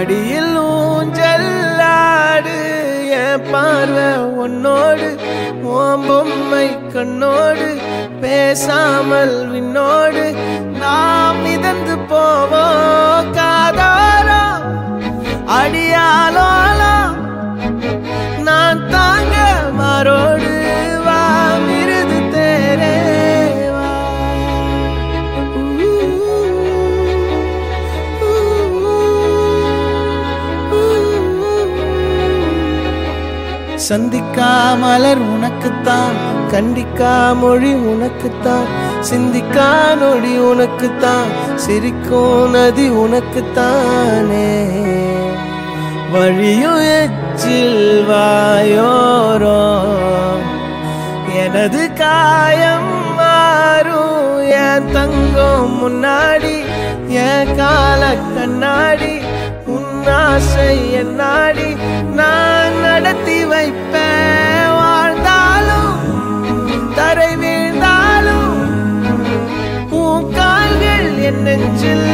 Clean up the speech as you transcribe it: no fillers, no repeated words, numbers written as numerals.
மடியில் ஊஞ்சல்லாடு என் பார்வை உன்னோடு உன் பொம்மை கண்ணோடு பேசாமல் விண்ணோடு நாம் மிதந்து போவோம் காதாரோ அடியாலோலோ நான் தாங்க மாறோடு வா மிருது தேரே வா சந்திக்கா மலர் உனக்குத்தான் கண்டிக்கா மொழி உனக்குத்தான் சிந்திக்கா நொடி உனக்குத்தான் சிரிக்கும் நதி உனக்குத்தானே வழியும் எச்சில் வாயோரோ எனது காயம் மாறும் என் தங்கம் முன்னாடி என் கால கண்ணாடி உன்னாசை என்னாடி நான் நடத்தி வைப்பேன் வாழ்ந்தாலும் தரை வீழ்ந்தாலும் உன் கால்கள் என் நெஞ்சில்